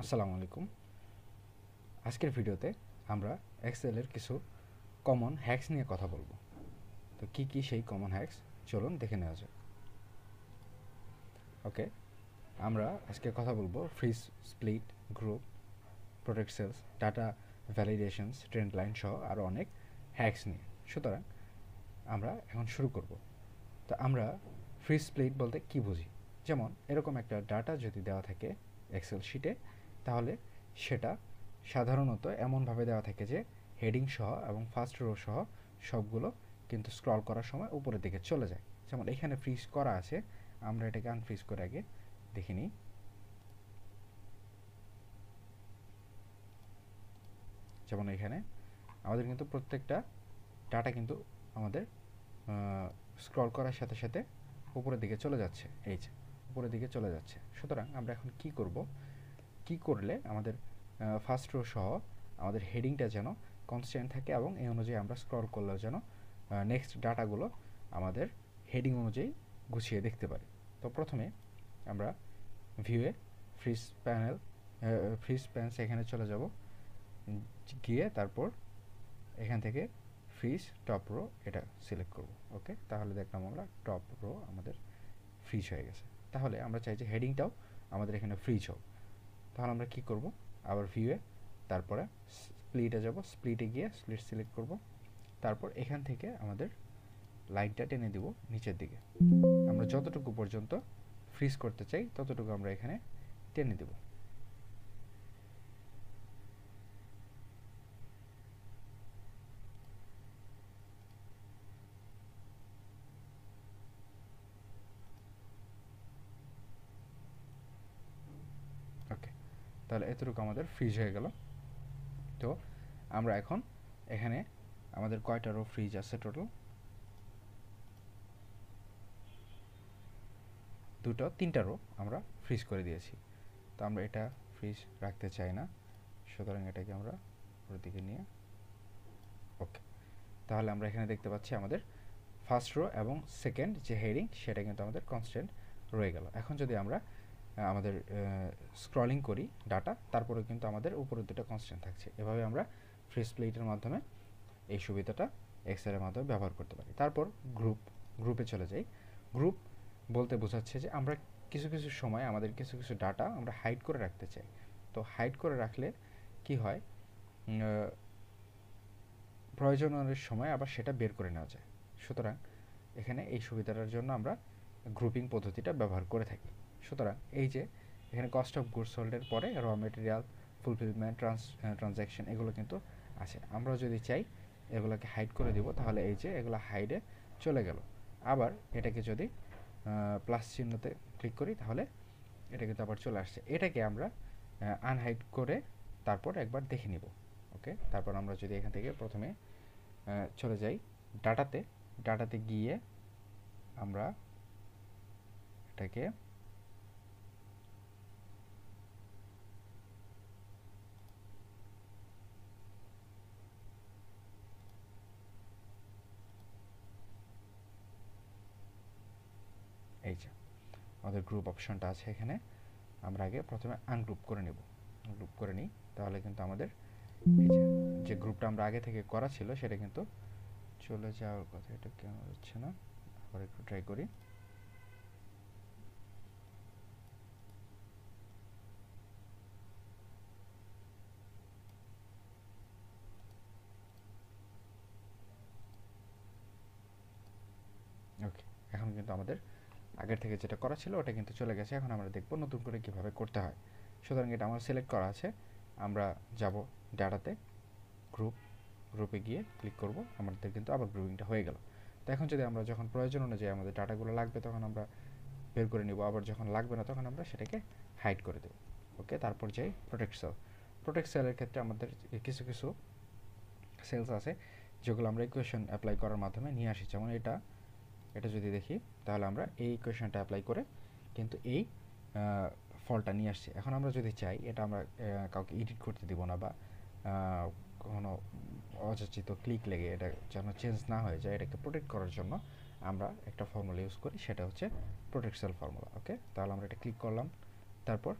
আসসালামু আলাইকুম। আজকের ভিডিওতে আমরা এক্সেলের কিছু কমন হ্যাকস নিয়ে কথা বলবো। তো কি কি সেই কমন হ্যাকস চলুন দেখে নেওয়া যাক। ওকে, আমরা আজকে কথা বলবো freeze, split, group, protect cells, data validations, trend line সহ আরও অনেক হ্যাকস নিয়ে। সুতরাং আমরা এখন শুরু করব। তো আমরা ফ্রিজ স্প্লিট বলতে কি বুঝি? যেমন এরকম একটা ডাটা যদি দেওয়া থাকে এক্সেল শিটে, তাহলে সেটা সাধারণত এমনভাবে দেওয়া থাকে যে হেডিং সহ এবং ফার্স্ট রো সহ সবগুলো কিন্তু স্ক্রল করার সময় উপরের দিকে চলে যায়। যেমন এখানে ফ্রিজ করা আছে, আমরা এটাকে আনফ্রিজ করে আগে দেখে নিই। যেমন এখানে আমাদের কিন্তু প্রত্যেকটা ডাটা কিন্তু আমাদের স্ক্রল করার সাথে সাথে উপরের দিকে চলে যাচ্ছে, এই যে উপরের দিকে চলে যাচ্ছে। সুতরাং আমরা এখন কি করব, কি করলে আমাদের ফার্স্ট রো সহ আমাদের হেডিংটা যেন কনস্ট্যান্ট থাকে এবং এই অনুযায়ী আমরা স্ক্রল করলেও যেন নেক্সট ডাটাগুলো আমাদের হেডিং অনুযায়ী গুছিয়ে দেখতে পারি। তো প্রথমে আমরা ভিউয়ে ফ্রিজ প্যান্স এখানে চলে যাব, গিয়ে তারপর এখান থেকে ফ্রিজ টপ রো এটা সিলেক্ট করব। ওকে, তাহলে দেখলাম আমরা টপ রো আমাদের ফ্রিজ হয়ে গেছে। তাহলে আমরা চাই যে হেডিংটাও আমাদের এখানে ফ্রিজ হোক। তাহলে আমরা কি করব, আবার ভিউয়ে তারপরে স্প্লিটে যাব, স্প্লিটে গিয়ে স্প্লিট সিলেক্ট করব। তারপর এখান থেকে আমাদের লাইনটা টেনে দিব নিচের দিকে। আমরা যতটুকু পর্যন্ত ফ্রিজ করতে চাই ততটুকু আমরা এখানে টেনে দেব। ওকে, তাহলে এতটুকু আমাদের ফ্রিজ হয়ে গেল। তো আমরা এখন এখানে আমাদের কয়টা রো ফ্রিজ আছে টোটাল? তিনটা রো আমরা ফ্রিজ করে দিয়েছি। তো আমরা এটা ফ্রিজ রাখতে চাই না, সুতরাং এটাকে আমরা উপরের দিকে নিয়ে ওকে। তাহলে আমরা এখানে দেখতে পাচ্ছি আমাদের ফার্স্ট রো এবং সেকেন্ড যে হেডিং সেটা কিন্তু আমাদের কনস্ট্যান্ট রয়ে গেল। এখন যদি আমরা আমাদের স্ক্রলিং করি ডাটা, তারপরে কিন্তু আমাদের উপরের দুটো কনস্ট্যান্ট থাকছে। এভাবে আমরা ফ্রিজ প্লেটের মাধ্যমে এই সুবিধাটা এক্সেলের মাধ্যমে ব্যবহার করতে পারি। তারপর গ্রুপে চলে যাই। গ্রুপ বলতে বোঝাচ্ছে যে আমরা কিছু কিছু সময় আমাদের কিছু কিছু ডাটা আমরা হাইড করে রাখতে চাই। তো হাইড করে রাখলে কি হয়, প্রয়োজনের সময় আবার সেটা বের করে নেওয়া যায়। সুতরাং এখানে এই সুবিধাটার জন্য আমরা গ্রুপিং পদ্ধতিটা ব্যবহার করে থাকি। সুতরাং এই যে এখানে কস্ট অফ গুডস সোল্ডের পরে র মেটেরিয়াল, ফুলফিলমেন্ট, ট্রানজ্যাকশন এগুলো কিন্তু আছে। আমরা যদি চাই এগুলোকে হাইড করে দিব, তাহলে এই যে এগুলো হাইডে চলে গেল। আবার এটাকে যদি প্লাস চিহ্নতে ক্লিক করি তাহলে এটা কিন্তু আবার চলে আসছে। এটাকে আমরা আনহাইড করে তারপর একবার দেখে নিব। ওকে, তারপর আমরা যদি এখান থেকে প্রথমে চলে যাই ডাটাতে গিয়ে আমরা এটাকে এই যে আমাদের গ্রুপ অপশনটা আছে এখানে, আমরা আগে প্রথমে আনগ্রুপ করে নেব। গ্রুপ করে নিই, তাহলে কিন্তু আমাদের এই যে গ্রুপটা আমরা আগে থেকে করা ছিল সেটা কিন্তু চলে যাওয়ার কথা। এটা কেন হচ্ছে না, আবার একটু ট্রাই করি। ওকে, এখন কিন্তু আমাদের আগের থেকে যেটা করা ছিল ওটা কিন্তু চলে গেছে। এখন আমরা দেখব নতুন করে কিভাবে করতে হয়। সুতরাং এটা আমার সিলেক্ট করা আছে, আমরা যাব ডাটাতে, গ্রুপে গিয়ে ক্লিক করব, আমাদের কিন্তু আবার গ্রুপিংটা হয়ে গেল। তো এখন যদি আমরা যখন প্রয়োজন অনুযায়ী আমাদের ডাটাগুলো লাগবে তখন আমরা বের করে নিব, আবার যখন লাগবে না তখন আমরা সেটাকে হাইড করে দেব। ওকে, তারপর যাই প্রোটেক্ট সেলের ক্ষেত্রে আমাদের কিছু কিছু সেলস আছে যেগুলো আমরা ইকুয়েশন অ্যাপ্লাই করার মাধ্যমে নিয়ে আসি। যেমন এটা যদি দেখি, তাহলে আমরা এই ইকুয়েশনটা অ্যাপ্লাই করে কিন্তু এই ফলটা নিয়ে আসছি। এখন আমরা যদি চাই এটা আমরা কাউকে এডিট করতে দিব না, বা কোনো অযাচিত ক্লিক লেগে এটা যেন চেঞ্জ না হয়ে যায়, এটাকে প্রোটেক্ট করার জন্য আমরা একটা ফর্মুলা ইউজ করি, সেটা হচ্ছে প্রোটেক্ট সেল ফর্মুলা। ওকে, তাহলে আমরা এটা ক্লিক করলাম, তারপর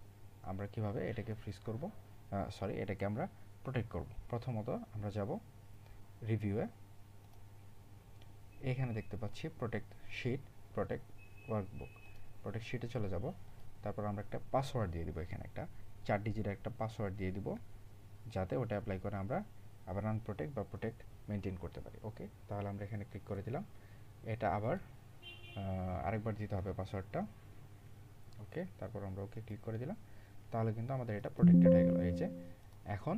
আমরা কিভাবে এটাকে ফ্রিজ করব, সরি এটাকে আমরা প্রোটেক্ট করব। প্রথমত আমরা যাব রিভিউয়ে, এখানে দেখতে পাচ্ছি protect sheet, protect workbook. Protect শিটে চলে যাব, তারপর আমরা একটা পাসওয়ার্ড দিয়ে দিব, এখানে একটা 4 ডিজিটের একটা পাসওয়ার্ড দিয়ে দিব, যাতে ওটা অ্যাপ্লাই করে আমরা আবার আনপ্রোটেক্ট বা প্রোটেক্ট মেনটেন করতে পারি। ওকে, তাহলে আমরা এখানে ক্লিক করে দিলাম। এটা আবার আরেকবার দিতে হবে পাসওয়ার্ডটা। ওকে, তারপর আমরা ওকে ক্লিক করে দিলাম, তাহলে কিন্তু আমাদের এটা প্রোটেক্টেড হয়ে গেল। এই যে এখন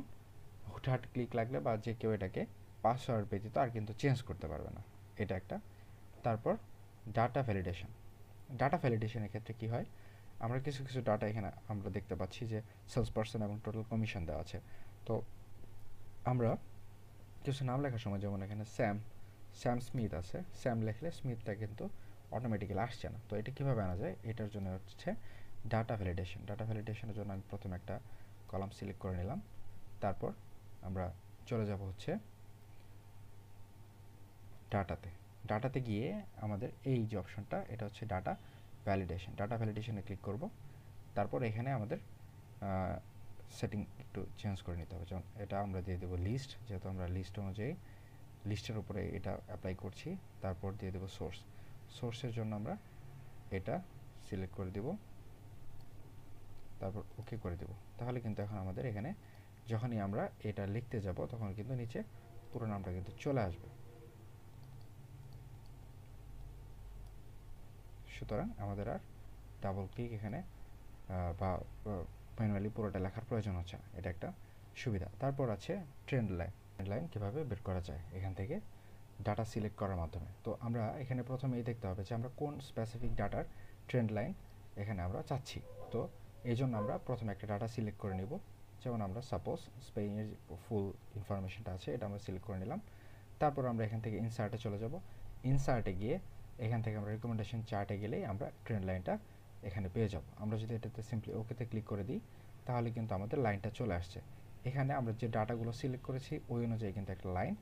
হুটহাট ক্লিক লাগলে বা যে কেউ এটাকে পাসওয়ার্ড ব্যতীত আর কিন্তু চেঞ্জ করতে পারবে না, এটা একটা। তারপর ডাটা ভ্যালিডেশন। ডাটা ভ্যালিডেশনের ক্ষেত্রে কি হয়, আমরা কিছু কিছু ডাটা এখানে আমরা দেখতে পাচ্ছি যে সেলস পারসন এবং টোটাল কমিশন দেওয়া আছে। তো আমরা কিছু নাম লেখার সময়, যেমন এখানে স্যাম স্মিথ আছে, স্যাম লিখলে স্মিথটা কিন্তু অটোমেটিক্যালি আসছে না। তো এটা কীভাবে আনা যায়, এটার জন্য হচ্ছে ডাটা ভ্যালিডেশন। ডাটা ভ্যালিডেশনের জন্য আমি প্রথমে একটা কলাম সিলেক্ট করে নিলাম, তারপর আমরা চলে যাব হচ্ছে ডাটাতে। ডাটাতে গিয়ে আমাদের এই যে অপশনটা, এটা হচ্ছে ডাটা ভ্যালিডেশন। ডাটা ভ্যালিডেশনে ক্লিক করব, তারপর এখানে আমাদের সেটিং একটু চেঞ্জ করে নিতে হবে। যেমন এটা আমরা দিয়ে দেবো লিস্ট, যেহেতু আমরা লিস্ট অনুযায়ী লিস্টের উপরে এটা অ্যাপ্লাই করছি। তারপর দিয়ে দেবো সোর্স। সোর্সের জন্য আমরা এটা সিলেক্ট করে দেব, তারপর ওকে করে দেব। তাহলে কিন্তু এখন আমাদের এখানে যখনই আমরা এটা লিখতে যাব তখন কিন্তু নিচে পুরো নামটা কিন্তু চলে আসবে। সুতরাং আমাদের আর ডাবল ক্লিক এখানে বা ম্যানুয়ালি পুরোটা লেখার প্রয়োজন হচ্ছে না, এটা একটা সুবিধা। তারপর আছে ট্রেন্ড লাইন। ট্রেন্ড লাইন কীভাবে বের করা যায় এখান থেকে ডাটা সিলেক্ট করার মাধ্যমে। তো আমরা এখানে প্রথমেই দেখতে হবে যে আমরা কোন স্পেসিফিক ডাটার ট্রেন্ড লাইন এখানে আমরা চাচ্ছি। তো এই জন্য আমরা প্রথমে একটা ডাটা সিলেক্ট করে নিব। যেমন আমরা সাপোজ স্পেনের ফুল ইনফরমেশনটা আছে, এটা আমরা সিলেক্ট করে নিলাম। তারপর আমরা এখান থেকে ইনসার্টে চলে যাব। ইনসার্টে গিয়ে এখান থেকে আমরা রিকমেন্ডেশন চার্টে গেলেই আমরা ট্রেন্ড লাইনটা এখানে পেয়ে যাব। আমরা যদি এটাতে সিম্পলি ওকেতে ক্লিক করে দিই, তাহলে কিন্তু আমাদের লাইনটা চলে আসছে। এখানে আমরা যে ডাটাগুলো সিলেক্ট করেছি ওই অনুযায়ী কিন্তু একটা লাইন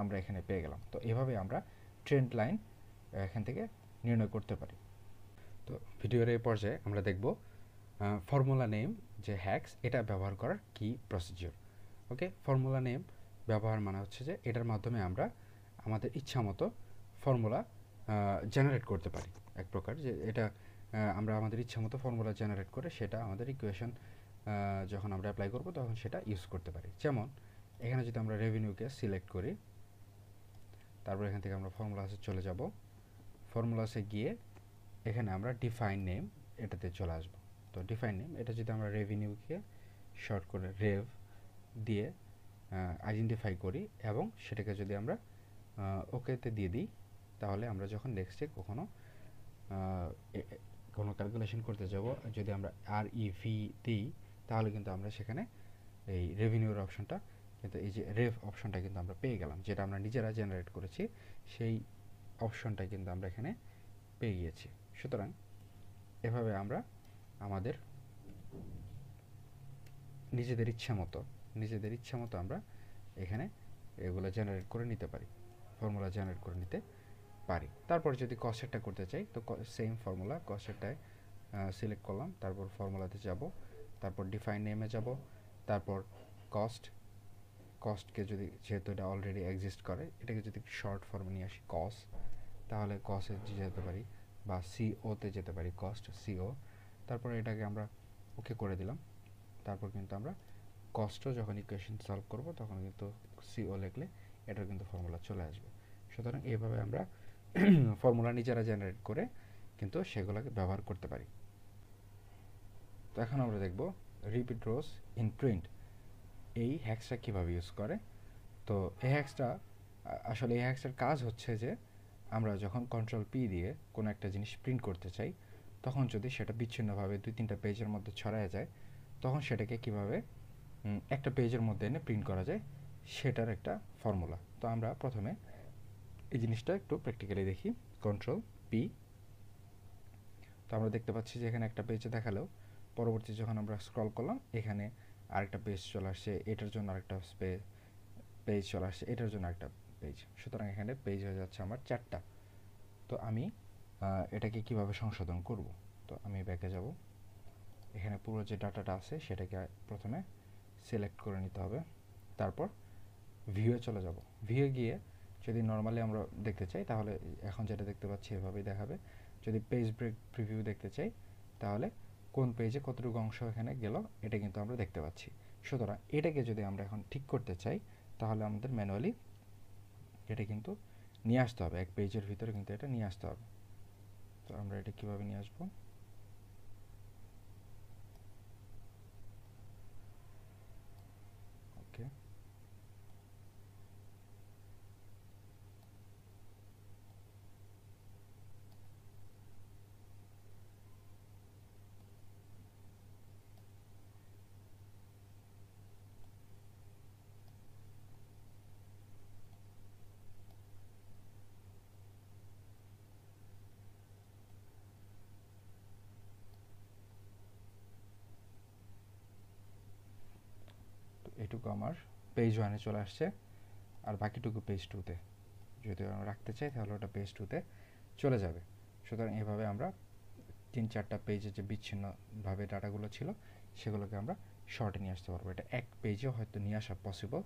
আমরা এখানে পেয়ে গেলাম। তো এভাবে আমরা ট্রেন্ড লাইন এখান থেকে নির্ণয় করতে পারি। তো ভিডিওর এই পর্যায়ে আমরা দেখব ফর্মুলা নেম যে হ্যাক্স, এটা ব্যবহার করার কি প্রসিজিওর। ওকে, ফর্মুলা নেম ব্যবহার মানে হচ্ছে যে এটার মাধ্যমে আমরা আমাদের ইচ্ছা মতো ফর্মুলা জেনারেট করতে পারি। এক প্রকার যে এটা আমরা আমাদের ইচ্ছা মতো ফর্মুলা জেনারেট করে সেটা আমাদের ইকুয়েশন যখন আমরা অ্যাপ্লাই করব তখন সেটা ইউজ করতে পারি। যেমন এখানে যদি আমরা রেভিনিউকে সিলেক্ট করি, তারপর এখান থেকে আমরা ফর্মুলাসে চলে যাব। ফর্মুলাসে গিয়ে এখানে আমরা ডিফাইন নেম এটাতে চলে আসব। তো ডিফাইন নেম এটা যদি আমরা রেভিনিউকে শর্ট করে রেভ দিয়ে আইডেন্টিফাই করি এবং সেটাকে যদি আমরা ওকেতে দিয়ে দিই, তাহলে আমরা যখন নেক্সটে কোনো ক্যালকুলেশন করতে যাব, যদি আমরা REV দিই তাহলে কিন্তু আমরা সেখানে এই রেভিনিউর অপশনটা কিন্তু এই যে রেভ অপশনটা কিন্তু আমরা পেয়ে গেলাম, যেটা আমরা নিজেরা জেনারেট করেছি সেই অপশনটা কিন্তু আমরা এখানে পেয়ে গিয়েছি। সুতরাং এভাবে আমরা আমাদের নিজেদের ইচ্ছা মতো আমরা এখানে এগুলো জেনারেট করে নিতে পারি, ফর্মুলা জেনারেট করে নিতে পারি। তারপর যদি কস্টেরটা করতে চাই তো সেম ফর্মুলা, কস্টেরটায় সিলেক্ট করলাম, তারপর ফর্মুলাতে যাব, তারপর ডিফাইন নেমে যাব, তারপর কস্টকে যদি যেহেতু এটা অলরেডি এক্সিস্ট করে এটাকে যদি শর্ট ফর্মে নিয়ে আসি কস্ট, তাহলে কস্টে যেতে পারি বা সিওতে যেতে পারি, কস্ট সিও। তারপর এটাকে আমরা ওকে করে দিলাম। তারপর কিন্তু আমরা কস্টও যখন ইকুয়েশন সলভ করব তখন কিন্তু সিও লিখলে এটার কিন্তু ফর্মুলা চলে আসবে। সুতরাং এইভাবে আমরা ফর্মুলা নিজেরা জেনারেট করে কিন্তু সেগুলোকে ব্যবহার করতে পারি। তো এখন আমরা দেখব রিপিট রোজ ইন প্রিন্ট, এই হ্যাক্সটা কীভাবে ইউজ করে। তো এই হ্যাক্সটার কাজ হচ্ছে যে আমরা যখন Ctrl+P দিয়ে কোনো একটা জিনিস প্রিন্ট করতে চাই, তখন যদি সেটা বিচ্ছিন্নভাবে 2-3টা পেজের মধ্যে ছড়ায় যায়, তখন সেটাকে কিভাবে একটা পেজের মধ্যে এনে প্রিন্ট করা যায় সেটার একটা ফর্মুলা। তো আমরা প্রথমে এই জিনিসটা একটু প্র্যাকটিক্যালি দেখি। Ctrl+P, তো আমরা দেখতে পাচ্ছি যে এখানে একটা পেজে দেখালেও পরবর্তী যখন আমরা স্ক্রল করলাম এখানে আরেকটা পেজ চলে আসছে, এটার জন্য আরেকটা পেজ চলে আসছে, এটার জন্য আরেকটা পেজ। সুতরাং এখানে পেজ হয়ে যাচ্ছে আমার 4টা। তো আমি এটাকে কিভাবে সংশোধন করব, তো আমি ব্যাকে যাব, এখানে পুরো যে ডাটাটা আছে সেটাকে প্রথমে সিলেক্ট করে নিতে হবে। তারপর ভিউয়ে চলে যাব। ভিউয়ে গিয়ে যদি নর্মালি আমরা দেখতে চাই তাহলে এখন যেটা দেখতে পাচ্ছি এভাবেই দেখাবে। যদি পেজ ব্রেক প্রিভিউ দেখতে চাই তাহলে কোন পেজে কতটুকু অংশ এখানে গেল এটা কিন্তু আমরা দেখতে পাচ্ছি। সুতরাং এটাকে যদি আমরা এখন ঠিক করতে চাই তাহলে আমাদের ম্যানুয়ালি এটা কিন্তু নিয়ে আসতে হবে, এক পেজের ভিতরে কিন্তু এটা নিয়ে আসতে হবে। তো আমরা এটা কীভাবে নিয়ে আসবো? ওকে, তো এটুকু আমার পেজ ওয়ানে চলে আসছে, আর বাকিটুকু পেজ টুতে যদি আমরা রাখতে চাই তাহলে ওটা পেজ টুতে চলে যাবে। সুতরাং এভাবে আমরা 3-4টা পেজে যে বিচ্ছিন্নভাবে ডাটাগুলো ছিল সেগুলোকে আমরা শর্টে নিয়ে আসতে পারবো। এটা এক পেজেও হয়তো নিয়ে আসা পসিবল,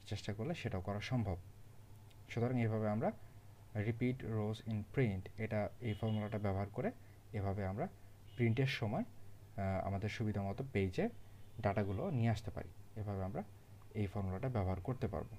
চেষ্টা করলে সেটাও করা সম্ভব। সুতরাং এভাবে আমরা রিপিট রোজ ইন প্রিন্ট এটা এই ফর্মুলাটা ব্যবহার করে এভাবে আমরা প্রিন্টের সময় আমাদের সুবিধা মতো পেজে ডাটাগুলো নিয়ে আসতে পারি। এভাবে আমরা এই ফর্মুলাটা ব্যবহার করতে পারবো।